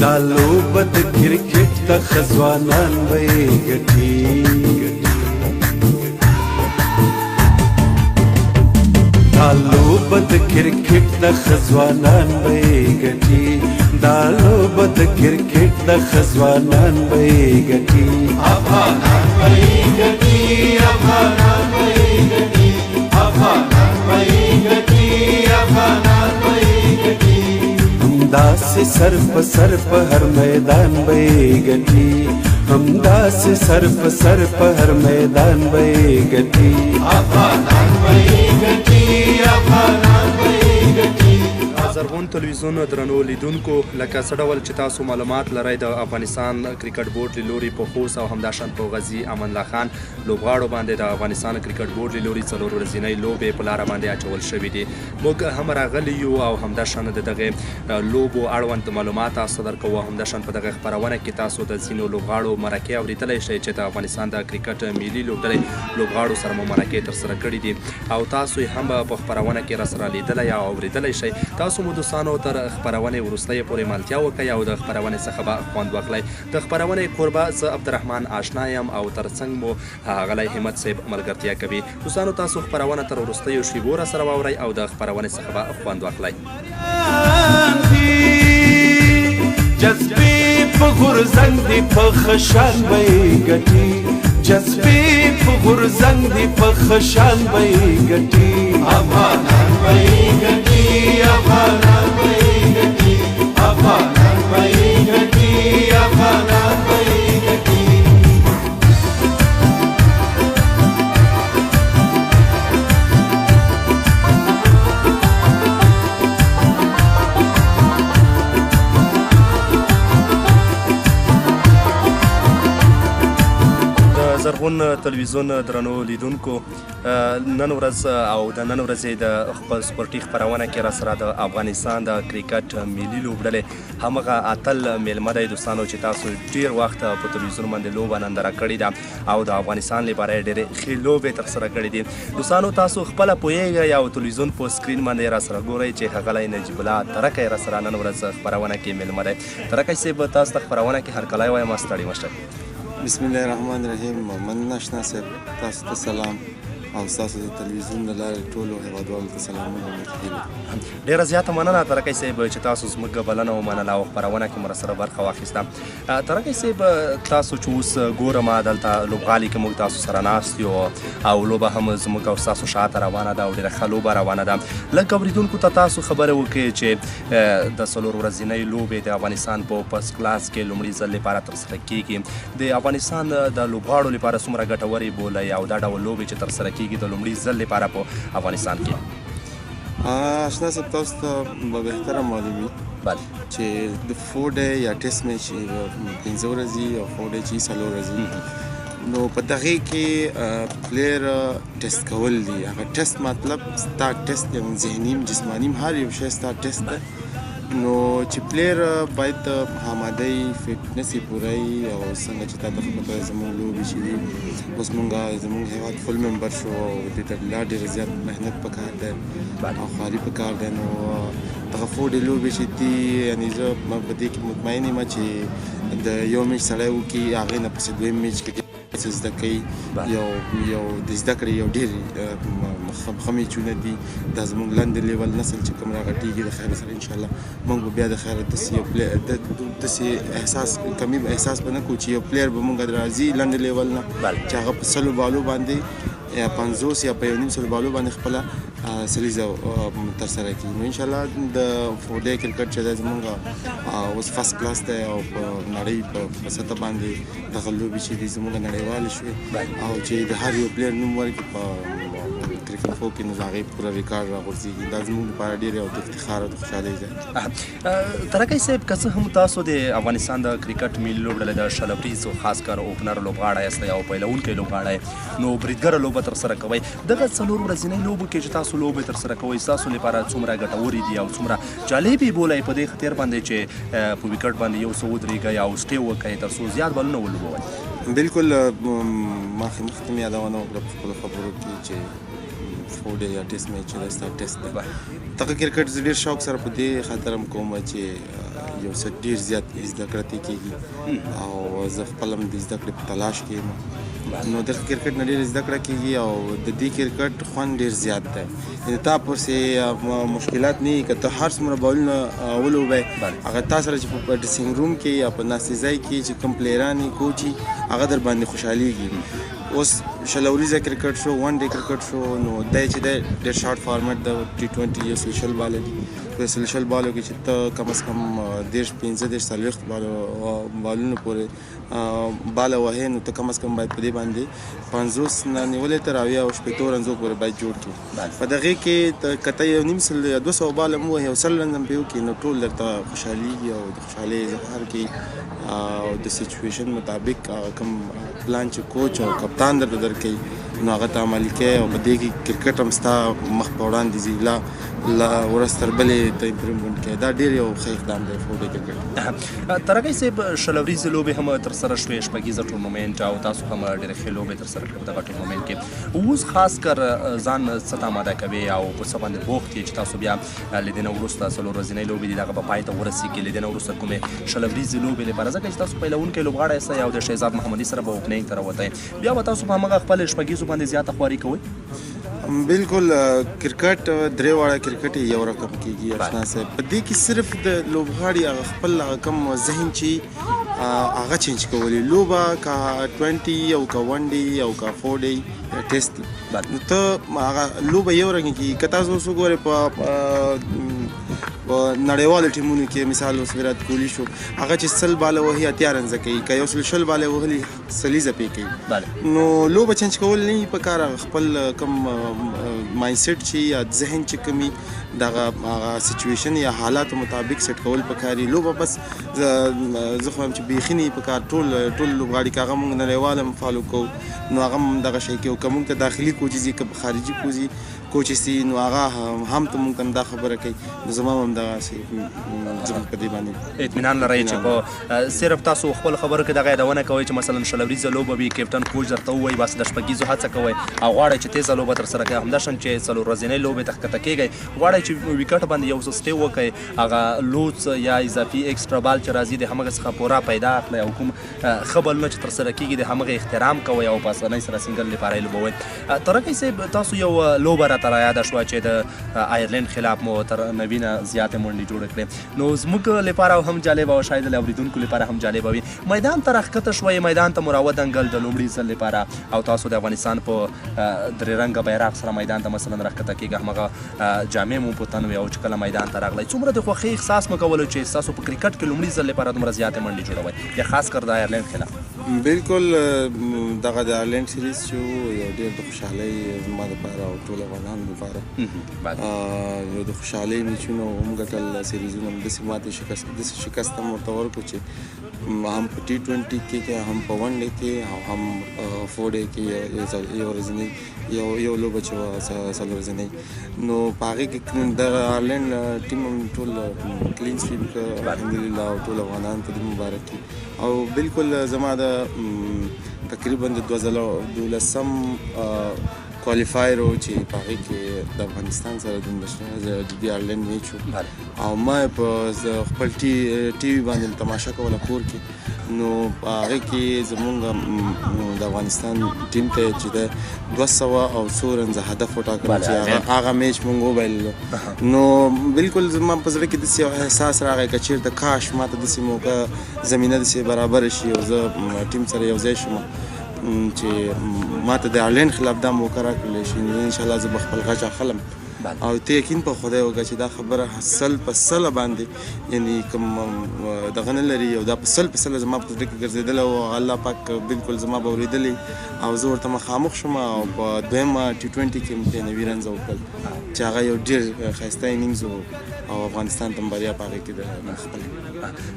دا لوبه د کرکټ د خزوانان به یې ګټي دا لوبه د کرکټ د خزوانان به یې ګټي دا لوبه د کرکټ د خزوانان به یې ګټي افغانان به یې ګټي افغانان به یې ګټي افغانان به یې ګټي افغانان به یې ګټي همداسې سر په هر میدان به یې ګټي همداسې سر په هر میدان به یې ګټي افغانان به یې ګټي افغانان به یې ګټي. زرغون تلویزیون درنو لیدونکو لکه څه ډول چې تاسو معلومات لرئ د افغانستان کرکټ بورډ له لوري په خوست او همداشان په غازي امان الله خان لوبغاړو باندې د افغانستان کرکټ بورډ له لوري څلور ورځنۍ لوبې په لاره باندې اچول شوي دي. موږ هم راغلي یو او همداشان د دغه لوبو اړوند معلومات تاسو درکوو همداشان په دغه خپرونه کې تاسو د ځینو لوبغاړو مرکې اورېدلی شئ چې د افغانستان د کرکټ ملي لوبډلې لوبغاړو سره مو مرکې ترسره کړي دي او تاسو یې هم په خپرونه کې راسره لیدلی او اورېدلی شئ. تاسو مو دوستانو تر خپرونې وروستی پورې ملتیا وکړئ او د خپرونې څخه به خوند واخلئ. د خپرونې کوربه زه عبدالرحمن آشنا یم او تر څنګ مو ښاغلی همت صاحب ملګرتیا کوي. دوستانو تاسو خپرونه تر وروستیو شیبو راسره واورئ او د خپرونې څخه به خوند واخلئ. جذبې په غورځنګ دي په خشان به یې ګټي جذبې په غورځنګ دي په خشان به یې ګټي افغانان به یې ګټي افغانان به یې ګټي افغانان به یې ګټي افغانان به یې ګټي. زرغون تلویزیون درنو لیدونکو نن ورځ او د نن ورځې د خپل سپورټي خپرونه کې راسره د افغانستان د کرکټ ملي لوبډلې همغه اتل میلمه دی. دوستانو چې تاسو ډېر وخت په تلویزیون باندې لوبه ننداره کړې ده او د افغانستان لپاره یې ډېرې ښې لوبې ترسره کړې دي. دوستانو تاسو خپله پوهیږئ او تلویزیون په سکرین باندې راسره ګورئ چې ښاغلی نجیب الله ترکی راسره نن ورځ خپرونه کې میلمه دی. ترکی صاحب تاسو ته خپرونه کې هرکلی وایم ستړي مه شئ. بسم الله الرحمن الرحیم. مننه آشنا صاحب، تاسو ته سلام او تاسو د تلویزیون له لارې ټولو هیوادوالو ته سلامونه وکړي. ډېره زیاته مننه ترکی صاحب چې تاسو زموږ بلنه ومنله او خپرونه کې مو راسره برخه واخیسته. ترکی صاحب تاسو چې اوس ګورم دلته لوبغالي کې موږ تاسو سره ناست یو او لوبه هم زموږ او ستاسو شاته روانه ده او ډېره ښه لوبه روانه ده. لږ اورېدونکو ته تاسو خبره وکړئ چې د څلور ورځنۍ لوبې د افغانستان په فرست کلاس کې لومړي ځل لپاره ترسره کیږي. د افغانستان د لوبغاړو لپاره څومره ګټورې بولئ او دا ډول لوبې چې ترسره کیږي د لومړي ځل لپاره په افغانستان کې؟ آشنا صاحب تاسو ته به بهتره معلومي چې د 4 ډے یا ټیسټ میچ 15 ورځې او 4 ډے چې 4 ورځې نو په دغه کې پلیر ټیسټ کول دي. هغه ټیسټ مطلب ستا ټیسټ ذهني جسماني هر یو شی ستا ټیسټ ده. نو چې پلیر باید آماده فټنس یې پوره وي او څنګه چې تا ته پته ده زموږ لوبې چې دي اوس زموږ هېواد فل ممبر شو او دې ته لا ډېر زیات محنت پکار دی او خواري پکار دی. نو دغه 4 ډے لوبې چې دي یعنې زه په دې کې مطمئن یم چې د یو میچ سړی وکړي هغې نه پسې دویم میچ کې څه زده کوي یو د زده کړې یو ډېر ښه میچونه دي. دا زموږ لاندې لیول نسل چې کوم راغټېږي د خیر سره انشاءالله موږ به بیا د خیره داسې احساس کمی احساس به نه کوو چې یو پلیر به موږ راځي لاندې لیول نه چې هغه په 100 بالو باندې یا 50 یا په 1.5 بالو باندې خپله سلیزه ترسره کړي. نو انشاءالله د 4 ډے کرکټ چې دی زموږ اوس فرست کلاس دی او په نړۍ په سطح باندې دغه لوبې چې دي زموږ نړیوالې شوې او چې د هر یو پلیر نوم ورکړي په کرکټ خو کې نو د هغې پوره ریکارډ راغورځېږي. دا زموږ لپاره ډېر یو د افتخار او د خوشحالۍ ځای. ترکی صاحب که څه هم تاسو د افغانستان د کرکټ ملي لوبډلې د شلبریزو خاص کر اوپنر لوبغاړی یاستئ او پیلوونکی لوبغاړی نو بریدګره لوبه ترسره کوئ. دغه څلور ورځنۍ لوبو کې چې تاسو لوبې ترسره کوئ ستاسو لپاره څومره ګټورې دي او څومره جالبې بولئ په دې خاطر باندې چې په وکټ باندې یو څه ودرېږئ او سټې وکړئ تر څو زیات بالونه ولوبوئ؟ بلکل ما مخکې مې یادونه وکړه په خپلو خبرو کې چې 4 ډے یا ټیسټ میچ چې دا ستا ټیسټ دی. دغه کرکټ زه ډېر شوق سره په دې خاطر هم کوم چې یو څه ډېر زیات زده کړه ترې کېږي او زه خپل هم د زده کړې په تلاش کې یم نو دغه کرکټ نه ډېر زده کړه کېږي او د دې کرکټ خوند ډېر زیات دی یعنې تا پسې مشکلات نه وي که ته هر څومره بالونه ولوبئ هغه تا سره چې په ډریسنګ روم کې یا په ناستې ځای کې چې کوم پلیران وي کوچ وي هغه در باندې خوشحالېږي اوس شلوریزه کرکټ شو ون ډے کرکټ شو نو دی چې دی ډېر شارټ فارمټ د T20 یو سل باله دي په سل بالو کې چې ته کم از کم 10 15 40 بالونو پورې باله وهې نو ته کم از کم باید په دې باندې 50 نه نیولې تر 70 او 80 رنزو پورې باید جوړ کړي په دغې کې که ته یو نیم سل یا 200 باله هم وهې او 100 رنز هم پرې وکړي نو ټول درته خوشحالېږي او د خوشحالۍ اظهار کوي او د سچویشن مطابق کوم پلان چې کوچ او کپتان درته درکوي نو هغه ته عملي کوي او په دې کې کرکټ هم ستا مخ په وړاندې ځي لا ورځ تر بلې ته امپرومنټ کوي دا ډېر یو ښه اقدام دی فوډ کرکټ ترګی صاحب شلوریزې لوبې هم ترسره شوې شپږیزه ټورنمنټ او تاسو هم ډېرې ښې لوبې ترسره کړې دغه ټورنمنټ کې اوس خاص کر ځان څه ته آماده کوي او په څه باندې بوخت یې چې تاسو بیا له دې نه وروسته څلور ورځنۍ لوبې دي دغه به پای ته ورسېږي له دې نه وروسته کومې شلوریزې لوبې لپاره ځکه چې تاسو پیلوونکی لوبغاړی یاست او د شهزاد محمدي سره به اوپننګ ته راوتی بیا به تاسو په همغه خپل شپږیزو باندې زیاته خواري کوئ بالکل کرکټ درې واړه کرکټ یو رقم کېږي اشنا صاحب په دې کې صرف د لوبغاړي هغه خپل هغه کم ذهن چې هغه چینج کولی لوبه که 20 او که 1 ډے او که 4 ډے ټیسټ نو ته هغه لوبه یو رقم کېږي که تاسو اوس وګورئ په نړیوالو ټیمونو کې مثال اوس ویرات کوهلي شو هغه چې 100 باله وهي 80 رنزه کوي که یو 100 باله وهلي 40 پې کوي نو لوبه چینج کول نه پکار خپل کم مایند سیټ چې یا ذهن چې کمی دغه سچویشن یا حالات مطابق سیټ کول پکاري لوبه بس زه خو هم چې بیخینی پکار ټول لوبغاړي کاغه مونږ نړیوال هم فالو کوو نو هغه دغه شی کې کوم ته داخلي کوچي که خارجي کوچ سي نو هغه هم ته مونږ دا خبره کوي زما هم دغه سي زما په دې باندې اطمینان لرئ چې په صرف تاسو خپل خبرو کې دغه یادونه کوئ چې مثلا شلوریزه لوبه وي کیپټن کوچ درته ووایي بس د شپږیزو هڅه کوئ او غواړئ چې تیزه لوبه ترسره کړئ همداشان چې څلور ورځنۍ لوبې ته ښکته کېږئ غواړئ چې ویکټ باندې یو څه سټې وکړئ هغه لوڅ یا اضافي ایکسټرا بال چې راځي د همغه څخه پوره پیدا کړئ او کوم ښه بالونه چې ترسره کېږي د همغه احترام کوئ او په اسانۍ سره سینګل لپاره یې لوبوئ ترګی صاحب تاسو یو لوبه راته رایاده شوه چې د آیرلینډ خلاف مو تر نوینه زیاتې منډې جوړې کړې نو زموږ لپاره هم جالبه او شاید د اورېدونکو لپاره هم جالبه وي میدان ته راښکته شوئ میدان ته مو راودنګل د لومړي ځل لپاره او تاسو د افغانستان په درې رنګه بیرغ سره میدان ته مثلا راښکته کېږي همغه جامې مو په تن وي او چې کله میدان ته راغلی څومره د خوښۍ احساس مو کولو چې ستاسو په کرکټ کې لومړي ځل لپاره دومره زیاتې منډې جوړوئ یا خاص کر د آیرلینډ خلاف بالکل دغه د آیرلینډ سیریز چې یو ډېر د خوشحالۍ زما دپاره او ټول افغانانو دپاره یو د خوشحالۍ میچونه هم ګټل سیریزونه هم داسې ماتې شکست هم ورته ورکړو چې هم په T20 کې هم په 1 ډے کې او هم 4 ډے کې یو ورځنۍ یو لوبه چې وه څلور ورځنۍ نو په هغې کې د آیرلینډ ټیم هم ټول کلین سویپ کړه الحمدلله او ټول افغانان ته دې مبارک کړي او بالکل زما د تقریبا د 2012 کوالیفایر و چې په هغې کې د افغانستان سره د آیرلینډ میچ و او ما په خپل ټي وي باندې تماشا کوله کور کې نو په هغې کې زمونږ د افغانستان ټیم ته چې د 200 او څو رنزه هدف وټاکل چې هغه میچ مونږ وبایللو نو بالکل زما په زړه کې داسې یو احساس راغی که چېرته کاش ما ته داسې موقع زمینه داسې برابره شي او زه ټیم سره یو ځای شم چې ما ته د آیرلینډ خلاف دا موقع راکړلی شي نو انشاءالله زه به خپل غچ اخلم او ته یقین په خدای وکړه چې دا خبره 100% باندې یعنی کوم دغه نه لري او دا په 100% زما په زړه کې ګرځېدلی او الله پاک بالکل زما به اورېدلی او زه ورته مخامخ شوم او په دویمه T20 کې مې 90 رنزه وکړل چې هغه یو ډېر ښایسته انینګز و او افغانستان ته بریا په هغې کې د خپل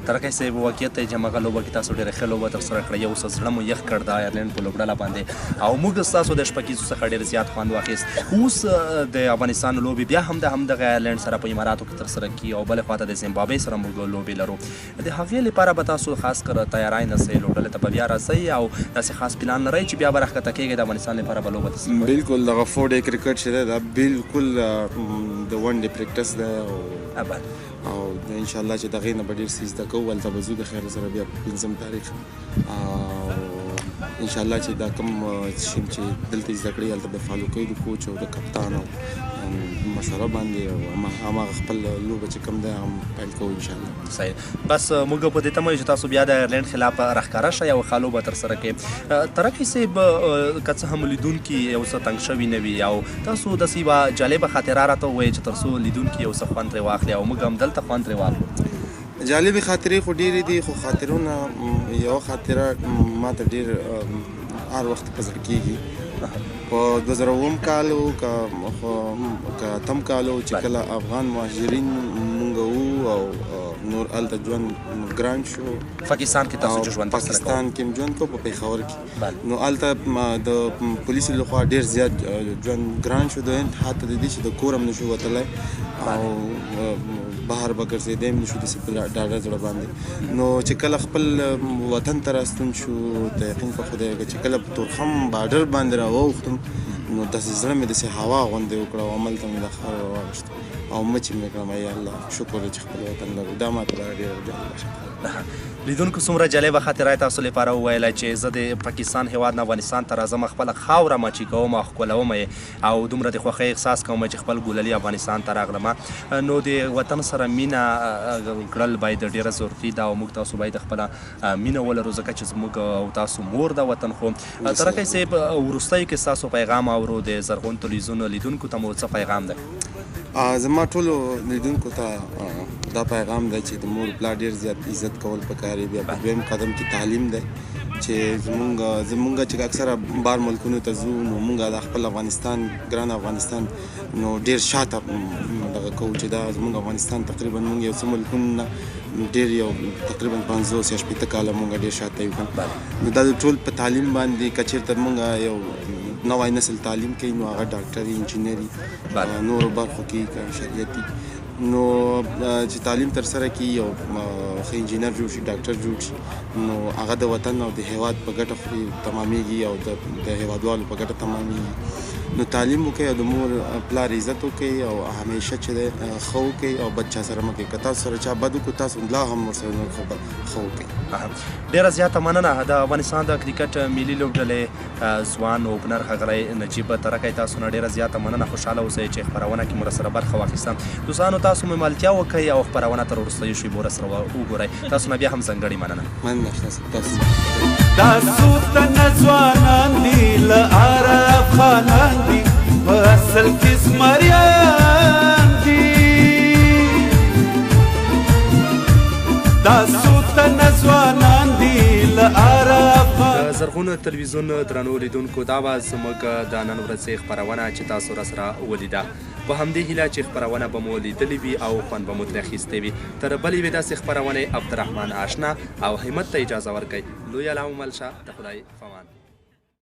ترګی صاحب واقعیت دی چې همغه لوبه کې تاسو ډېره ښه لوبه ترسره کړه یو څه زړه مو یخ کړ د آیرلینډ په لوبډله باندې او موږ ستاسو د شپږیزو څخه ډېر زیات خوند واخیست اوس د افغانستان لوبې بیا هم د همدغه آیرلینډ سره په اماراتو کې ترسره کېږي او بلې خواته د زیمبابوې سره موږ لوبې لرو د هغې لپاره به تاسو خاص کر تیاری نسئ لوبډلې ته به بیا راځئ او داسې خاص پلان لرئ چې بیا به راښکته کېږئ د افغانستان لپاره به لوبه ترسره بالکل دغه 4 ډے کرکټ چې دی دا بالکل د 1 ډے پریکټس دی او او انشاءالله چې دغې نه به ډېر څه زده کوو هلته به ځو د خیر سره بیا په 5 تاریخ انشاءالله چې دا کوم شی چې دلته زده کړي هلته به فالو کوي د کوچ او د کپتان او مشوره باندې او هماغه خپل لوبه چې کوم دی هم پیل کوو انشاءالله. صحیح. بس موږ په دې تمه یو چې تاسو بیا د ایرلینډ خلاف راښکاره شئ او ښه لوبه ترسره کړئ. ترقي صاحب که څه هم لیدونکي یو څه تنګ شوي نه وي او تاسو داسې یوه جالبه خاطره راته ووایئ چې تر څو لیدونکي یو څه خوند ترې واخلي او موږ هم دلته خوند ترې واخلو. جالبې خاطرې خو ډېرې دي خو خاطرونه یوه خاطره ما ته ډېر هر وخت په زړه کېږي. په 2007 کال که اتم کال و چې کله افغان مهاجرین مونږ وو او نور هلته ژوند ګران شو. پاکستان کې تاسو ژوند ترسره کوئ؟ پاکستان کې ژوند کوو په پېښور کې. نو هلته د پولیسو لخوا ډېر زیات ژوند ګران شو د حتی د دې چې د کور هم نشو وتلی او بهر به ګرځېدی هم نشو داسې په ډاډه زړه باندې. نو چې کله خپل وطن ته راستون شو ته یقین په خدای چې کله په تورخم بارډر باندې راواوښتم نو داسې زړه مې داسې هوا غوندې وکړه او هملته مې دا خاوره راواغېسته او مچې مې کړم یا الله شکر چې خپل وطن لرو. دا ماته ډېره جالبه شوه. لیدونکو څومره جالبه خاطره تاسو لپاره وویله چې زه د پاکستان هېواد نه افغانستان ته راځم خپله خاوره مچې کوم او ښکلوم یې او دومره د خوښۍ احساس کوم چې خپل ګوللي افغانستان ته راغلم. نو د وطن سره مینه کړل باید ډېره ضروري ده او موږ تاسو باید خپله مینه ولرو ځکه چې زموږ او تاسو مور ده وطن. خو ترقی صاحب وروستیو کې ستاسو پیغام اورو د زرغون تلویزیون لیدونکو ته مو څه پیغام ده؟ زما ټولو لیدونکو ته دا پیغام دی چې د مور پلار ډېر زیات عزت کول پکار دی. بیا په دویم قدم کې تعلیم دی چې زمونږ چې اکثره بار ملکونو ته ځو نو مونږ د خپل افغانستان ګران افغانستان نو ډېر شاته دغه کوو چې دا زمونږ افغانستان تقریبا مونږ یو څه ملکونه ډېر یو تقریبا 50 یا 60 کاله مونږ ډېر شاته یو. نو دا ټول په تعلیم باندې که چېرته مونږ یو نوی نسل تعلیم کوي نو هغه ډاکټري انجینري نورو برخو کې که شریعتي نو چې تعلیم ترسره کړي یو ښه انجینر جوړ شي ډاکټر جوړ شي نو هغه د وطن او د هېواد په ګټه خوري تمامیږي او د هېوادوالو په ګټه تمامیږي. نو تعلیم وکړئ او د مور پلار عزت وکړئ او همیشه چې دی ښه وکړئ او بد چا سره مه کوئ. که تاسو سره چا بد وکړو تاسو لا هم ورسره نور ښه وکړئ. ډېره زیاته مننه د افغانستان د کرکټ ملي لوبډلې ځوان اوپنر ښاغلی نجیب ترقی تاسو نه ډېره زیاته مننه. خوشحاله اوسئ چې خپرونه کې مو راسره برخه واخیستم. دوستانو تاسو مېلملتیا وکړئ او خپرونه تر وروستیو شېبو راسره وګورئ. تاسو نه بیا هم ځانګړې مننه. تاسو ته ځوانان دي له اره افغانان دي په اصل کې زمریان دي. تاسو ته ځوانان دي له اره افغانان. زرغون تلویزیون درنو لیدونکو دا وه زموږ د نن ورځې خپرونه چې تاسو راسره ولیده. په همدې هیله چې خپرونه به مو لیدلې وي او خوند به مو ترې اخیستی وي. تر بلې وې داسې خپرونې عبدالرحمن آشنا او همت ته اجازه ورکوئ. لویه لا مو مل شه. د خدای فمان.